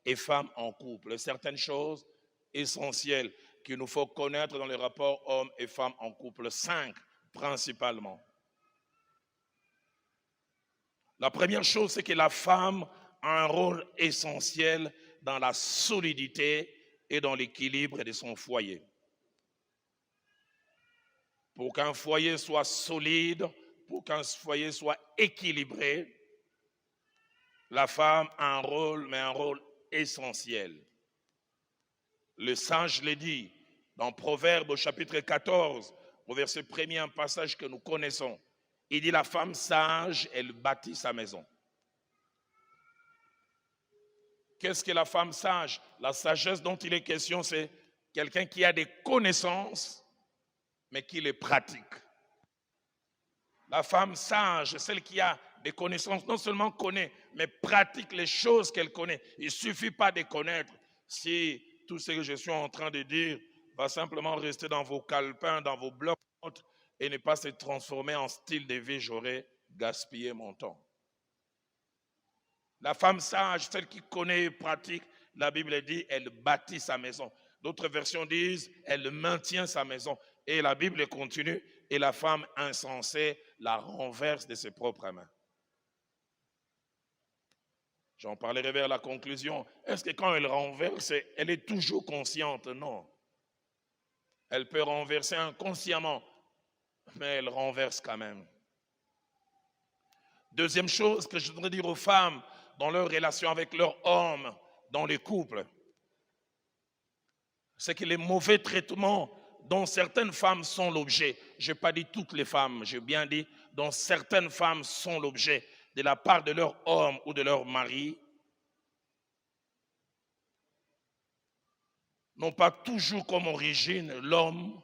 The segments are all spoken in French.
et femme en couple. Certaines choses essentielles qu'il nous faut connaître dans les rapports hommes et femmes en couple. 5 principalement. La première chose, c'est que la femme a un rôle essentiel dans la solidité et dans l'équilibre de son foyer. Pour qu'un foyer soit solide, pour qu'un foyer soit équilibré, la femme a un rôle, mais un rôle essentiel. Le sage le dit dans Proverbes au chapitre 14, au verset 1er, un passage que nous connaissons. Il dit la femme sage, elle bâtit sa maison. Qu'est-ce que la femme sage? La sagesse dont il est question, c'est quelqu'un qui a des connaissances, mais qui les pratique. La femme sage, celle qui a des connaissances, non seulement connaît, mais pratique les choses qu'elle connaît. Il ne suffit pas de connaître. Si tout ce que je suis en train de dire va simplement rester dans vos calepins, dans vos blocs, et ne pas se transformer en style de vie, j'aurais gaspillé mon temps. La femme sage, celle qui connaît et pratique, la Bible dit, elle bâtit sa maison. D'autres versions disent, elle maintient sa maison. Et la Bible continue, et la femme insensée la renverse de ses propres mains. J'en parlerai vers la conclusion. Est-ce que quand elle renverse, elle est toujours consciente? Non. Elle peut renverser inconsciemment, mais elle renverse quand même. Deuxième chose que je voudrais dire aux femmes dans leur relation avec leur homme, dans les couples, c'est que les mauvais traitements dont certaines femmes sont l'objet, je n'ai pas dit toutes les femmes, j'ai bien dit dont certaines femmes sont l'objet de la part de leur homme ou de leur mari, n'ont pas toujours comme origine l'homme,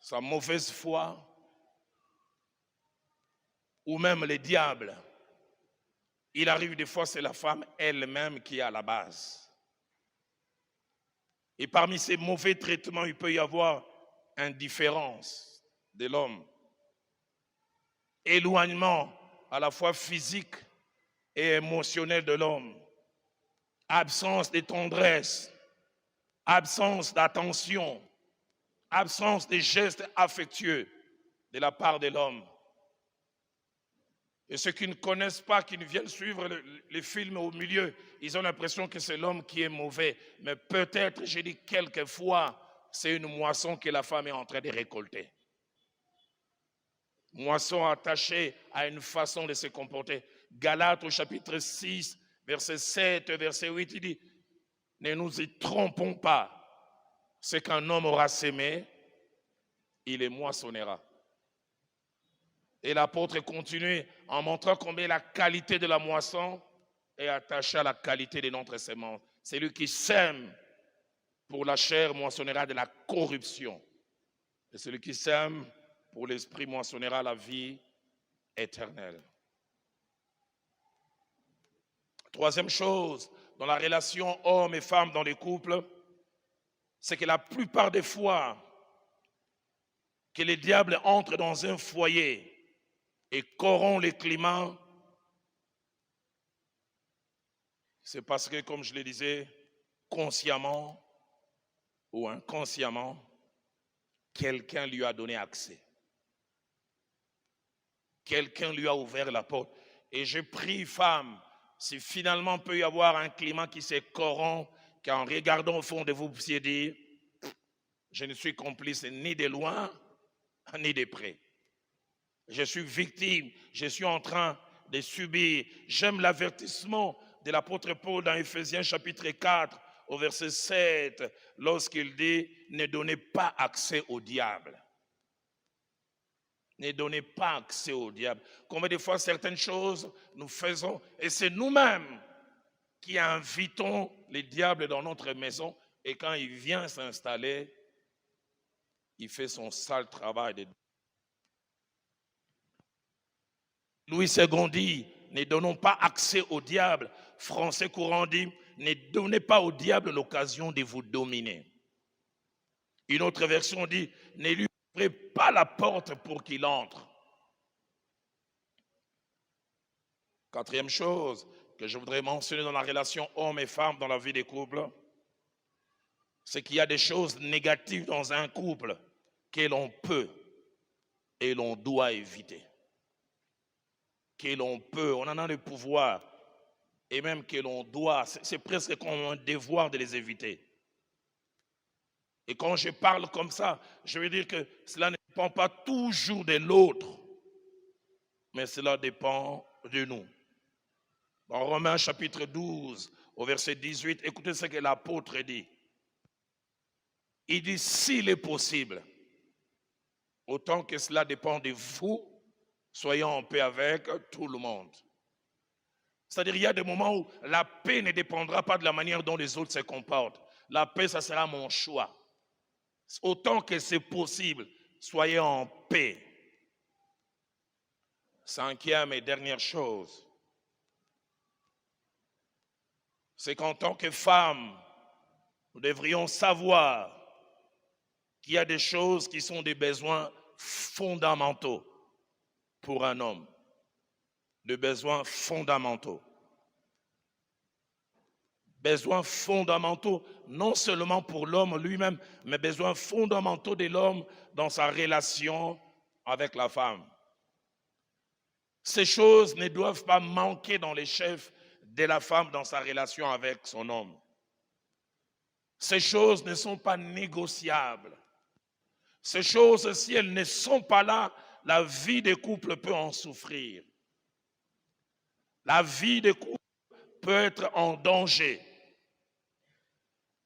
sa mauvaise foi, ou même les diables. Il arrive des fois, c'est la femme elle-même qui est à la base. Et parmi ces mauvais traitements, il peut y avoir indifférence de l'homme, éloignement à la fois physique et émotionnel de l'homme, absence de tendresse, absence d'attention, absence de gestes affectueux de la part de l'homme. Et ceux qui ne connaissent pas, qui ne viennent suivre les films au milieu, ils ont l'impression que c'est l'homme qui est mauvais. Mais peut-être, j'ai dit quelquefois, c'est une moisson que la femme est en train de récolter. Moisson attachée à une façon de se comporter. Galates au chapitre 6, verset 7, verset 8, il dit, ne nous y trompons pas. Ce qu'un homme aura sémé, il les moissonnera. Et l'apôtre continue en montrant combien la qualité de la moisson est attachée à la qualité de notre semence. Celui qui sème pour la chair moissonnera de la corruption. Et celui qui sème pour l'esprit moissonnera la vie éternelle. Troisième chose, dans la relation homme et femme dans les couples, c'est que la plupart des fois que les diables entrent dans un foyer et corrompt les climats, c'est parce que, comme je le disais, consciemment ou inconsciemment, quelqu'un lui a donné accès. Quelqu'un lui a ouvert la porte. Et je prie, femme, si finalement peut y avoir un climat qui se corrompt, qu'en regardant au fond de vous, vous puissiez dire, je ne suis complice ni de loin, ni de près. Je suis victime, je suis en train de subir. J'aime l'avertissement de l'apôtre Paul dans Éphésiens chapitre 4, au verset 7, lorsqu'il dit, ne donnez pas accès au diable. Ne donnez pas accès au diable. Combien de fois certaines choses nous faisons, et c'est nous-mêmes qui invitons les diables dans notre maison, et quand il vient s'installer, il fait son sale travail de Louis II dit, ne donnons pas accès au diable. Français courant dit, ne donnez pas au diable l'occasion de vous dominer. Une autre version dit, ne lui ouvrez pas la porte pour qu'il entre. Quatrième chose que je voudrais mentionner dans la relation homme et femme dans la vie des couples, c'est qu'il y a des choses négatives dans un couple que l'on peut et l'on doit éviter. Que l'on peut, on en a le pouvoir, et même que l'on doit, c'est presque comme un devoir de les éviter. Et quand je parle comme ça, je veux dire que cela ne dépend pas toujours de l'autre, mais cela dépend de nous. Dans Romains chapitre 12, au verset 18, écoutez ce que l'apôtre dit. Il dit, s'il est possible, autant que cela dépend de vous, soyons en paix avec tout le monde. C'est-à-dire, il y a des moments où la paix ne dépendra pas de la manière dont les autres se comportent. La paix, ça sera mon choix. Autant que c'est possible, soyez en paix. Cinquième et dernière chose, c'est qu'en tant que femme, nous devrions savoir qu'il y a des choses qui sont des besoins fondamentaux pour un homme. Des besoins fondamentaux. Besoins fondamentaux, non seulement pour l'homme lui-même, mais besoins fondamentaux de l'homme dans sa relation avec la femme. Ces choses ne doivent pas manquer dans les chefs de la femme dans sa relation avec son homme. Ces choses ne sont pas négociables. Ces choses, si elles ne sont pas là, la vie des couples peut en souffrir. La vie des couples peut être en danger.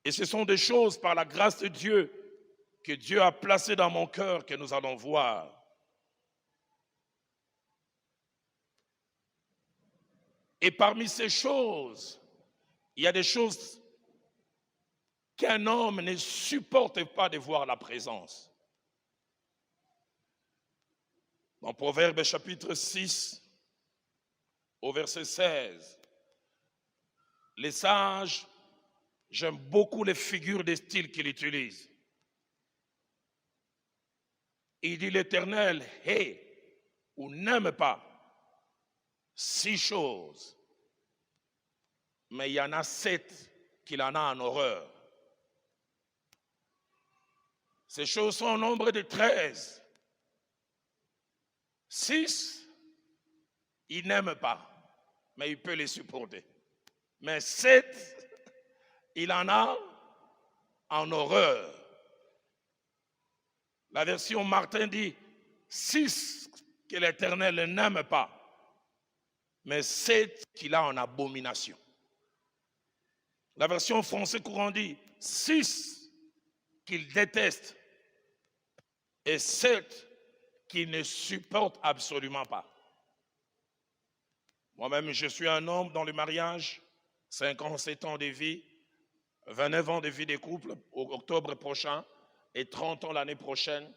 Et ce sont des choses, par la grâce de Dieu, que Dieu a placées dans mon cœur, que nous allons voir. Et parmi ces choses, il y a des choses qu'un homme ne supporte pas de voir la présence. Dans Proverbe chapitre 6, au verset 16, les sages, j'aime beaucoup les figures de style qu'il utilise. Il dit l'Éternel hait ou n'aime pas 6 choses, mais il y en a 7 qu'il en a en horreur. Ces choses sont au nombre de 13. 6, il n'aime pas, mais il peut les supporter. Mais 7, il en a en horreur. La version Martin dit 6 que l'Éternel n'aime pas, mais 7 qu'il a en abomination. La version français courant dit 6 qu'il déteste et 7 qu'il ne supporte absolument pas. Moi-même, je suis un homme dans le mariage, 57 ans de vie, 29 ans de vie de couple au octobre prochain et 30 ans l'année prochaine.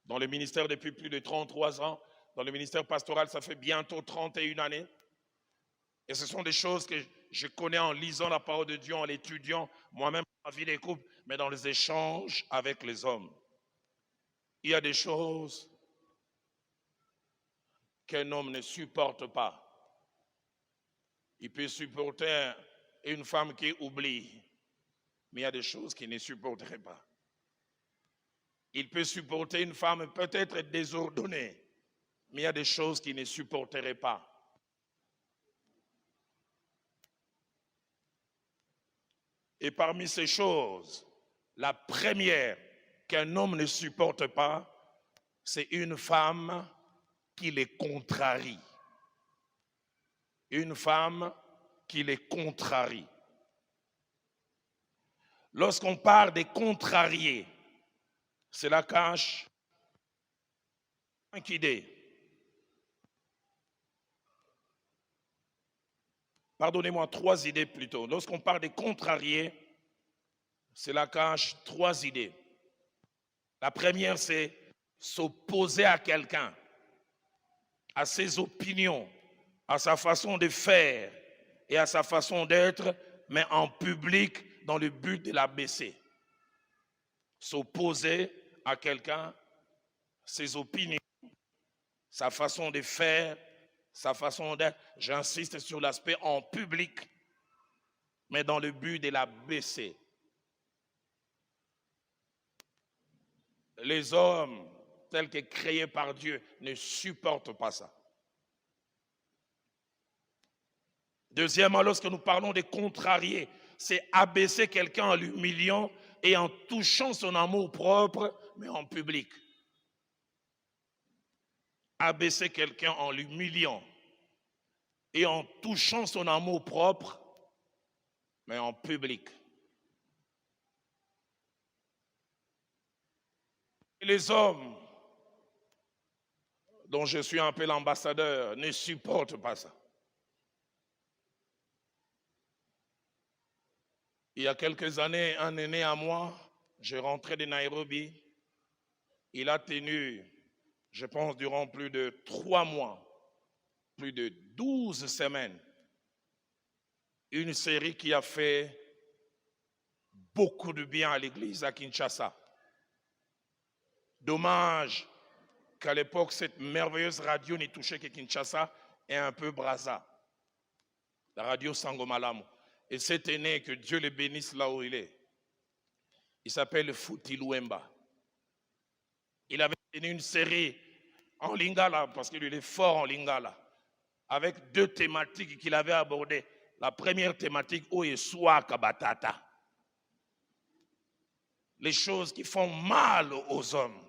Dans le ministère depuis plus de 33 ans. Dans le ministère pastoral, ça fait bientôt 31 années. Et ce sont des choses que je connais en lisant la parole de Dieu, en l'étudiant, moi-même dans la vie des couples, mais dans les échanges avec les hommes. Il y a des choses qu'un homme ne supporte pas. Il peut supporter une femme qui oublie, mais il y a des choses qu'il ne supporterait pas. Il peut supporter une femme peut-être désordonnée, mais il y a des choses qu'il ne supporterait pas. Et parmi ces choses, la première qu'un homme ne supporte pas, c'est une femme qui les contrarie. Une femme qui les contrarie. Lorsqu'on parle des contrariés, cela cache 5 idées. Pardonnez-moi, 3 idées plutôt. Lorsqu'on parle des contrariés, cela cache 3 idées. La première, c'est s'opposer à quelqu'un, à ses opinions, à sa façon de faire et à sa façon d'être, mais en public dans le but de l'abaisser. S'opposer à quelqu'un, ses opinions, sa façon de faire sa façon d'être. J'insiste sur l'aspect en public, mais dans le but de la baisser. Les hommes, tels que créés par Dieu, ne supportent pas ça. Deuxièmement, lorsque nous parlons de contrarier, c'est abaisser quelqu'un en l'humiliant et en touchant son amour propre, mais en public. Abaisser quelqu'un en l'humiliant et en touchant son amour propre, mais en public. Et les hommes, dont je suis un peu l'ambassadeur, ne supportent pas ça. Il y a quelques années, un aîné à moi, je rentrais de Nairobi, il a tenu, je pense, durant plus de 3 mois, plus de 12 semaines, une série qui a fait beaucoup de bien à l'église à Kinshasa. Dommage qu'à l'époque, cette merveilleuse radio n'ait touché que Kinshasa et un peu Brazza, la radio Sangomalamu. Et cet aîné, que Dieu le bénisse là où il est, il s'appelle Fouti Louemba. Il avait tenu une série en lingala, parce qu'il est fort en lingala, avec 2 thématiques qu'il avait abordées. La première thématique, Oyesua Kabatata. Les choses qui font mal aux hommes.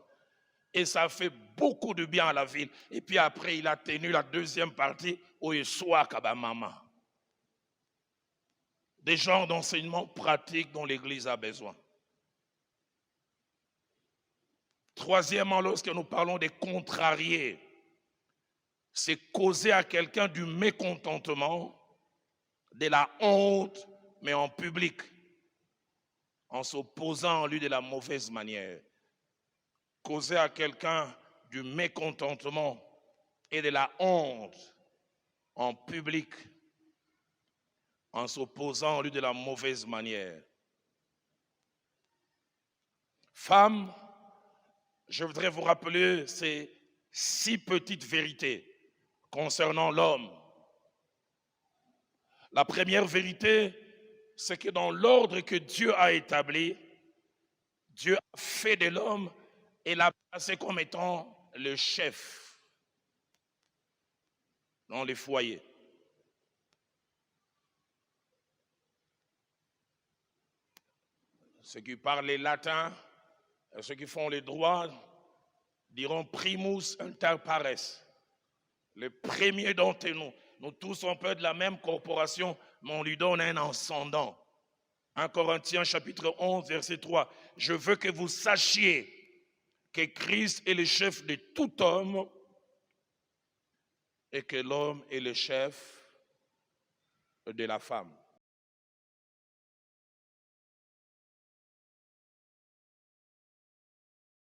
Et ça fait beaucoup de bien à la ville. Et puis après, il a tenu la deuxième partie, Oyesua Kabamama. Des genres d'enseignement pratiques dont l'Église a besoin. Troisièmement, lorsque nous parlons des contrariés, c'est causer à quelqu'un du mécontentement, de la honte, mais en public, en s'opposant à lui de la mauvaise manière. Causer à quelqu'un du mécontentement et de la honte en public, en s'opposant à lui de la mauvaise manière. Femmes, je voudrais vous rappeler ces 6 petites vérités concernant l'homme. La première vérité, c'est que dans l'ordre que Dieu a établi, Dieu a fait de l'homme et l'a placé comme étant le chef dans les foyers. Ceux qui parlent les latins, ceux qui font les droits, diront primus inter pares. Le premier d'entre nous. Nous tous, on peut être de la même corporation, mais on lui donne un ascendant. 1 Corinthiens chapitre 11, verset 3. Je veux que vous sachiez que Christ est le chef de tout homme et que l'homme est le chef de la femme.